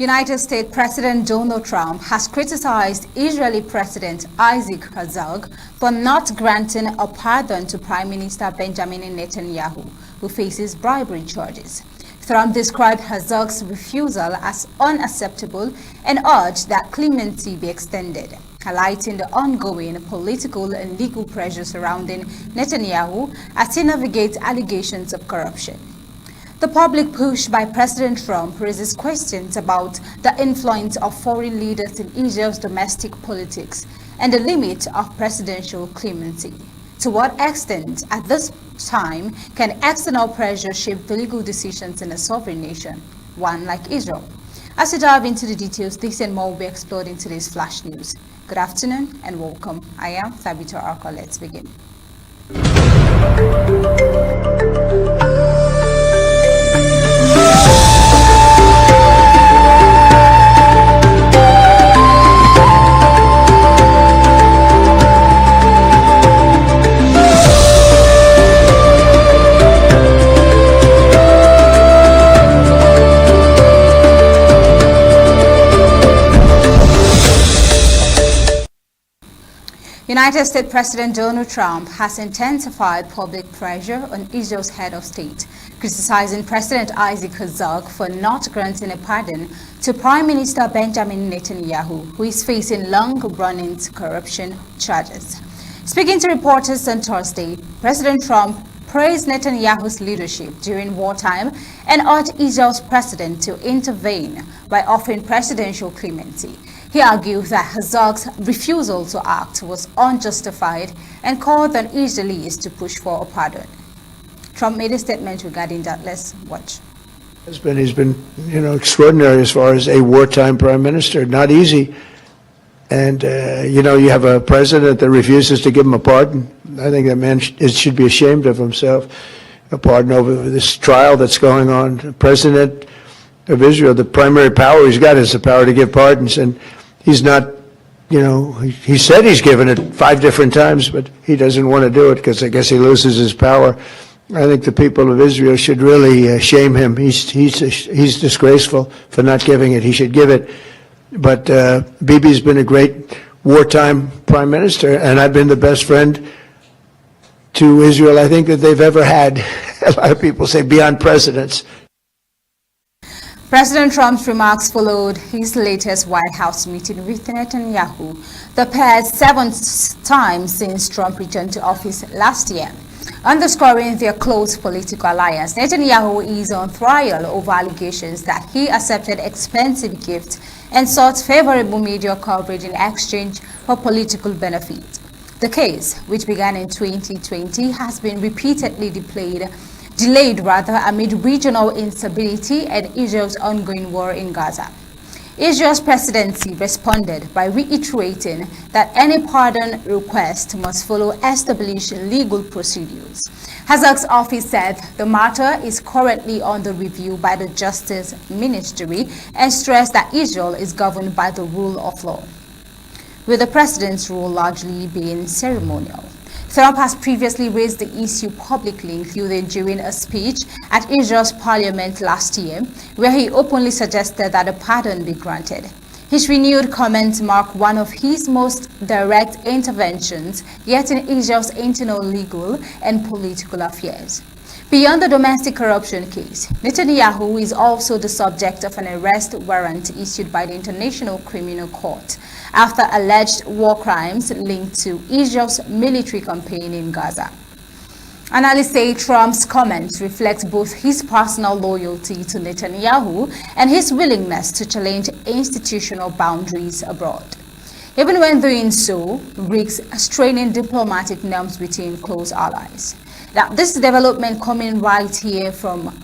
United States President Donald Trump has criticized Israeli President Isaac Herzog for not granting a pardon to Prime Minister Benjamin Netanyahu, who faces bribery charges. Trump described Herzog's refusal as unacceptable and urged that clemency be extended, highlighting the ongoing political and legal pressure surrounding Netanyahu as he navigates allegations of corruption. The public push by President Trump raises questions about the influence of foreign leaders in Israel's domestic politics and the limit of presidential clemency. To what extent, at this time, can external pressure shape the legal decisions in a sovereign nation, one like Israel? As we dive into the details, this and more will be explored in today's Flash News. Good afternoon and welcome. I am Thabita Arko. Let's begin. United States President Donald Trump has intensified public pressure on Israel's head of state, criticizing President Isaac Herzog for not granting a pardon to Prime Minister Benjamin Netanyahu, who is facing long-running corruption charges. Speaking to reporters on Thursday, President Trump praised Netanyahu's leadership during wartime and urged Israel's president to intervene by offering presidential clemency. He argued that Herzog's refusal to act was unjustified and called on Israelis to push for a pardon. Trump made a statement regarding that. Let's watch. He's been, extraordinary as far as a wartime prime minister. Not easy. And, you have a president that refuses to give him a pardon. I think that man should be ashamed of himself. A pardon over this trial that's going on. The president of Israel, the primary power he's got is the power to give pardons. And he's not, he said he's given it 5 different times, but he doesn't want to do it because I guess he loses his power. I think the people of Israel should really shame him. He's disgraceful for not giving it. He should give it. But Bibi's been a great wartime prime minister, and I've been the best friend to Israel I think that they've ever had. A lot of people say beyond presidents. President Trump's remarks followed his latest White House meeting with Netanyahu, the pair's 7th time since Trump returned to office last year. Underscoring their close political alliance, Netanyahu is on trial over allegations that he accepted expensive gifts and sought favorable media coverage in exchange for political benefit. The case, which began in 2020, has been repeatedly delayed amid regional instability and Israel's ongoing war in Gaza. Israel's presidency responded by reiterating that any pardon request must follow established legal procedures. Herzog's office said the matter is currently under review by the Justice Ministry and stressed that Israel is governed by the rule of law, with the president's rule largely being ceremonial. Trump has previously raised the issue publicly, including during a speech at Israel's parliament last year, where he openly suggested that a pardon be granted. His renewed comments mark one of his most direct interventions yet in Israel's internal legal and political affairs. Beyond the domestic corruption case, Netanyahu is also the subject of an arrest warrant issued by the International Criminal Court after alleged war crimes linked to Israel's military campaign in Gaza. Analysts say Trump's comments reflect both his personal loyalty to Netanyahu and his willingness to challenge institutional boundaries abroad. Even when doing so, risks straining diplomatic norms between close allies. Now, this development coming right here from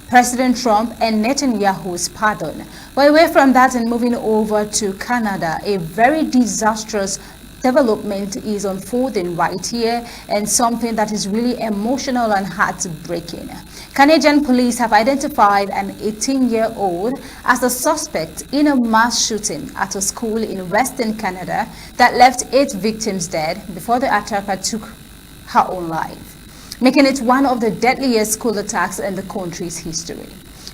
President Trump and Netanyahu's pardon. But away from that and moving over to Canada, a very disastrous development is unfolding right here, and something that is really emotional and heartbreaking. Canadian police have identified an 18-year-old as the suspect in a mass shooting at a school in Western Canada that left 8 victims dead before the attacker took her own life, making it one of the deadliest school attacks in the country's history.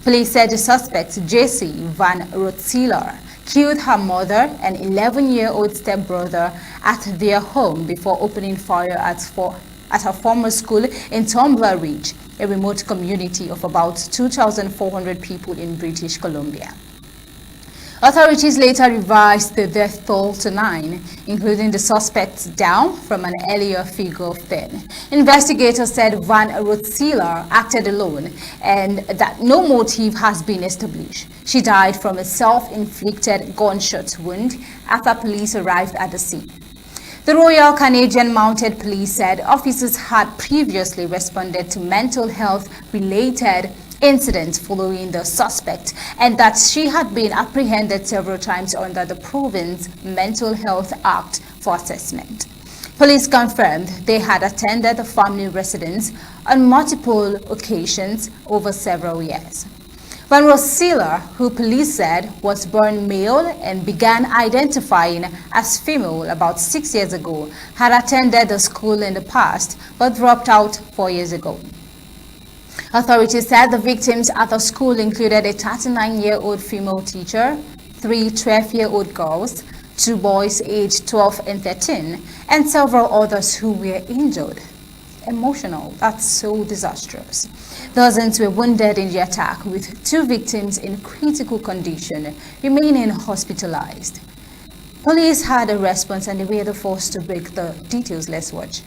Police said the suspect, J.C. Van Rotselaar, killed her mother and 11-year-old stepbrother at their home before opening fire at her former school in Tumbler Ridge, a remote community of about 2,400 people in British Columbia. Authorities later revised the death toll to 9, including the suspects down from an earlier figure of 10. Investigators said Van Rotselaar acted alone and that no motive has been established. She died from a self-inflicted gunshot wound after police arrived at the scene. The Royal Canadian Mounted Police said officers had previously responded to mental health-related incidents following the suspect and that she had been apprehended several times under the Province Mental Health Act for assessment. Police confirmed they had attended the family residence on multiple occasions over several years. Van Rotselaar, who police said was born male and began identifying as female about 6 years ago, had attended the school in the past but dropped out 4 years ago. Authorities said the victims at the school included a 39-year-old female teacher, 3 12-year-old girls, 2 boys aged 12 and 13, and several others who were injured. Emotional, that's so disastrous. Dozens were wounded in the attack, with 2 victims in critical condition remaining hospitalized. Police had a response and they were the first to break the details. Let's watch.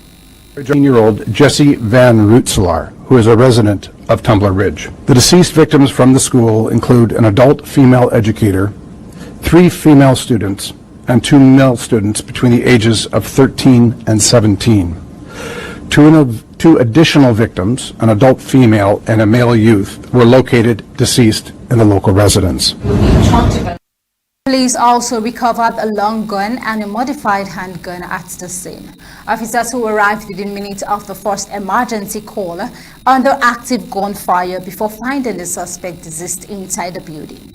13-year-old Jessie Van Rotselaar, who is a resident of Tumbler Ridge. The deceased victims from the school include an adult female educator, 3 female students, and 2 male students between the ages of 13 and 17. 2 additional victims, an adult female and a male youth, were located deceased in the local residence. Police also recovered a long gun and a modified handgun at the scene. Officers who arrived within minutes of the first emergency call under active gunfire before finding the suspect deceased inside the building.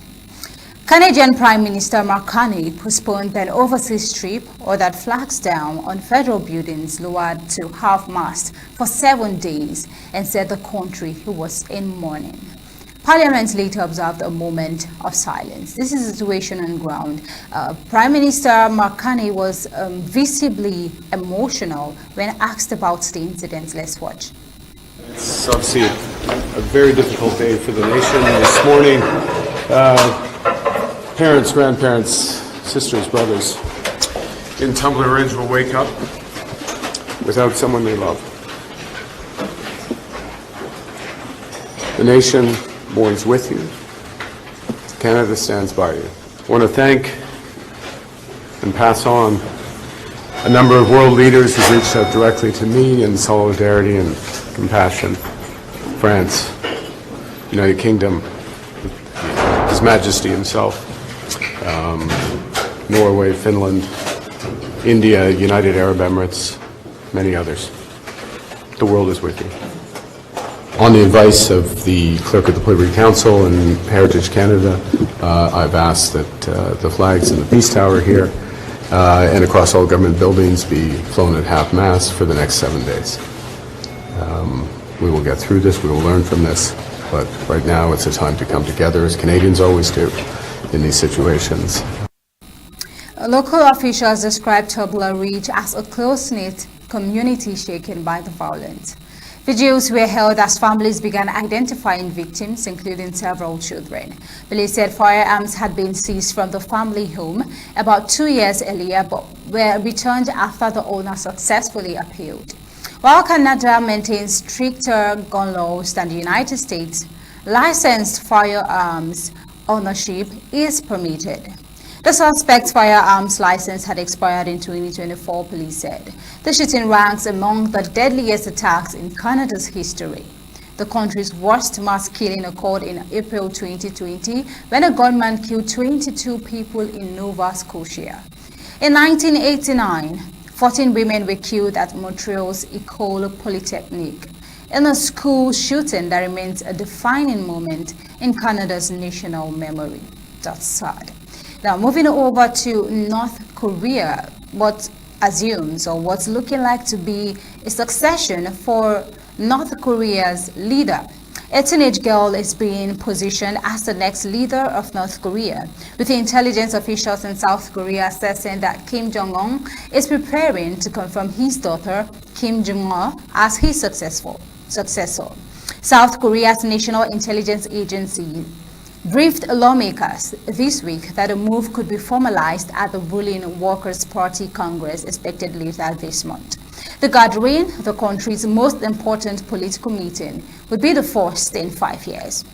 Canadian Prime Minister Mark Carney postponed an overseas trip ordered flags down on federal buildings lowered to half-mast for 7 days and said the country was in mourning. Parliament later observed a moment of silence. This is the situation on ground. Prime Minister Mark Carney was visibly emotional when asked about the incident. Let's watch. It's obviously a very difficult day for the nation. This morning, parents, grandparents, sisters, brothers in Tumbler Ridge will wake up without someone they love. The nation mourns with you. Canada stands by you. I want to thank and pass on a number of world leaders who reached out directly to me in solidarity and compassion. France, United Kingdom, His Majesty himself, Norway, Finland, India, United Arab Emirates, many others. The world is with you. On the advice of the Clerk of the Privy Council and Heritage Canada, I've asked that the flags in the Peace Tower here and across all government buildings be flown at half-mast for the next 7 days. We will get through this, we will learn from this, but right now it's a time to come together, as Canadians always do in these situations. Local officials described Tumbler Ridge as a close-knit community shaken by the violence. Vigils were held as families began identifying victims, including several children. Police said firearms had been seized from the family home about 2 years earlier, but were returned after the owner successfully appealed. While Canada maintains stricter gun laws than the United States, licensed firearms ownership is permitted. The suspect's firearms license had expired in 2024, police said. The shooting ranks among the deadliest attacks in Canada's history. The country's worst mass killing occurred in April 2020 when a gunman killed 22 people in Nova Scotia. In 1989, 14 women were killed at Montreal's École Polytechnique in a school shooting that remains a defining moment in Canada's national memory. That's sad. Now, moving over to North Korea, what assumes or what's looking like to be a succession for North Korea's leader. A teenage girl is being positioned as the next leader of North Korea, with intelligence officials in South Korea assessing that Kim Jong-un is preparing to confirm his daughter, Kim Jong-un, as his successor. South Korea's National Intelligence Agency briefed lawmakers this week that a move could be formalized at the ruling Workers' Party Congress expected later this month. The gathering, the country's most important political meeting, would be the first in 5 years.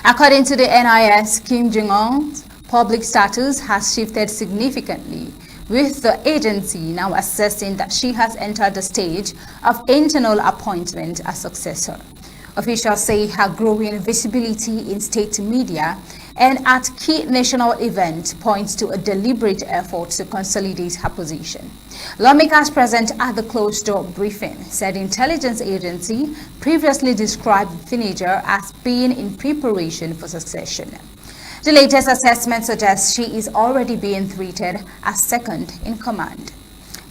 According to the NIS, Kim Jong-un's public status has shifted significantly, with the agency now assessing that she has entered the stage of internal appointment as successor. Officials say her growing visibility in state media and at key national events points to a deliberate effort to consolidate her position. Lawmakers present at the closed-door briefing said the intelligence agency previously described the teenager as being in preparation for succession. The latest assessment suggests she is already being treated as second in command,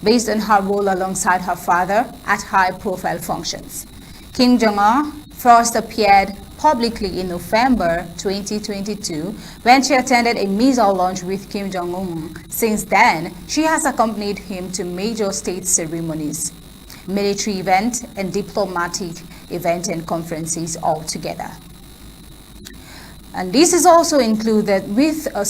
based on her role alongside her father at high-profile functions. Kim Jong-un first appeared publicly in November 2022 when she attended a missile launch with Kim Jong-un. Since then, she has accompanied him to major state ceremonies, military events, and diplomatic events and conferences altogether. And this is also included with a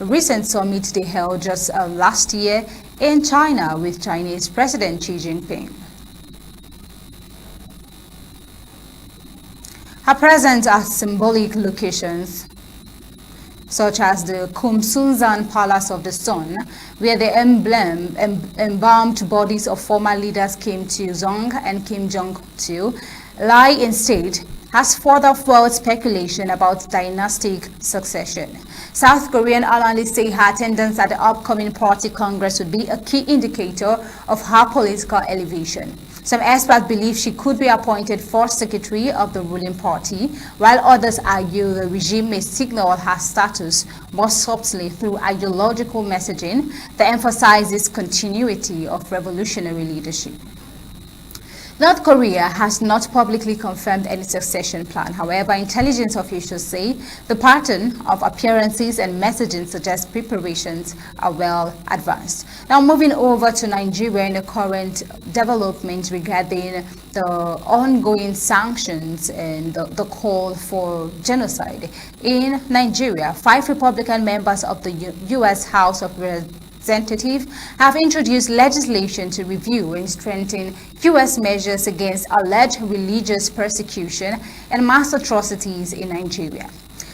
recent summit they held just last year in China with Chinese President Xi Jinping. Her presence at symbolic locations, such as the Kumsunzan Palace of the Sun, where the embalmed bodies of former leaders Kim Il-sung and Kim Jong-il lie in state, has further fueled speculation about dynastic succession. South Korean analysts say her attendance at the upcoming party congress would be a key indicator of her political elevation. Some experts believe she could be appointed first secretary of the ruling party, while others argue the regime may signal her status more subtly through ideological messaging that emphasizes continuity of revolutionary leadership. North Korea has not publicly confirmed any succession plan. However, intelligence officials say the pattern of appearances and messaging suggests preparations are well advanced. Now, moving over to Nigeria and the current developments regarding the ongoing sanctions and the call for genocide. In Nigeria, 5 Republican members of the U.S. House of Representatives have introduced legislation to review and strengthen U.S. measures against alleged religious persecution and mass atrocities in Nigeria.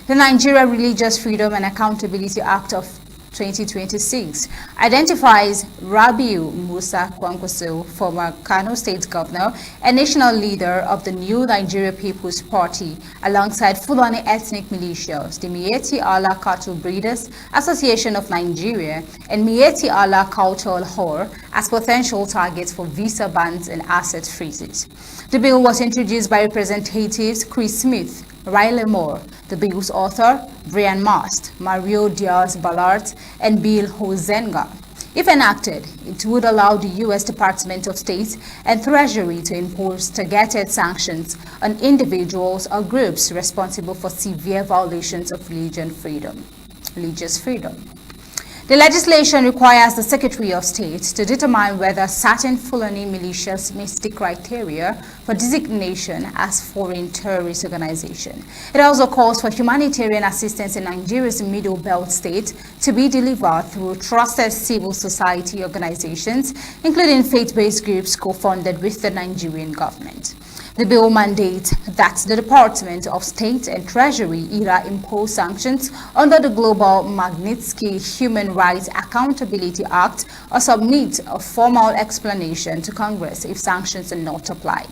The Nigeria Religious Freedom and Accountability Act of 2026 identifies Rabiu Musa Kwankwaso, former Kano State Governor and national leader of the New Nigeria People's Party, alongside Fulani ethnic militias, the Miyetti Allah Cattle Breeders Association of Nigeria and Miyetti Allah Cultural Hor, as potential targets for visa bans and asset freezes. The bill was introduced by Representatives Chris Smith, Riley Moore, the bill's author, Brian Mast, Mario Diaz-Balart, and Bill Hozenga. If enacted, it would allow the U.S. Department of State and Treasury to impose targeted sanctions on individuals or groups responsible for severe violations of religious freedom. The legislation requires the Secretary of State to determine whether certain Fulani militias meet the criteria for designation as foreign terrorist organization. It also calls for humanitarian assistance in Nigeria's Middle Belt state to be delivered through trusted civil society organizations, including faith-based groups co-funded with the Nigerian government. The bill mandates that the Department of State and Treasury either impose sanctions under the Global Magnitsky Human Rights Accountability Act or submit a formal explanation to Congress if sanctions are not applied.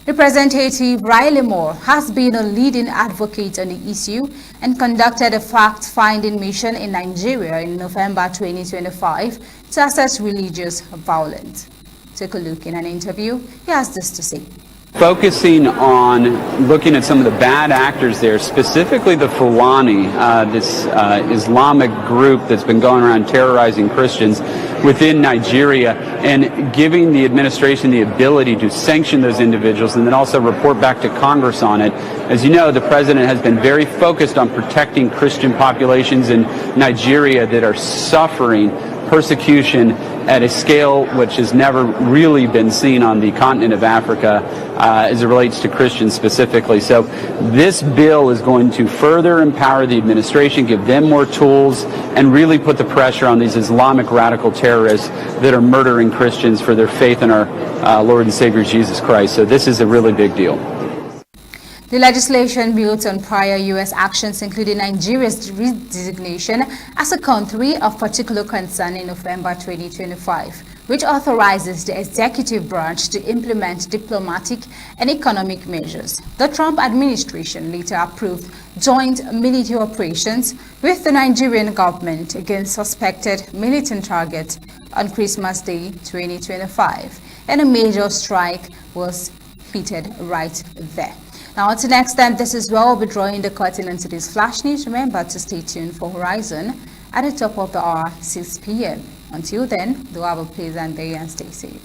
Representative Riley Moore has been a leading advocate on the issue and conducted a fact-finding mission in Nigeria in November 2025 to assess religious violence. Take a look in an interview. He has this to say. Focusing on looking at some of the bad actors there, specifically the Fulani, this Islamic group that's been going around terrorizing Christians within Nigeria, and giving the administration the ability to sanction those individuals and then also report back to Congress on it. As you know, the president has been very focused on protecting Christian populations in Nigeria that are suffering persecution at a scale which has never really been seen on the continent of Africa as it relates to Christians specifically. So this bill is going to further empower the administration, give them more tools, and really put the pressure on these Islamic radical terrorists that are murdering Christians for their faith in our Lord and Savior Jesus Christ. So this is a really big deal. The legislation builds on prior U.S. actions, including Nigeria's redesignation as a country of particular concern in November 2025, which authorizes the executive branch to implement diplomatic and economic measures. The Trump administration later approved joint military operations with the Nigerian government against suspected militant targets on Christmas Day 2025, and a major strike was heated right there. Now, until next time, this is where we'll be drawing the curtain into this flash news. Remember to stay tuned for Horizon at the top of the hour, 6 p.m. Until then, do have a pleasant day and stay safe.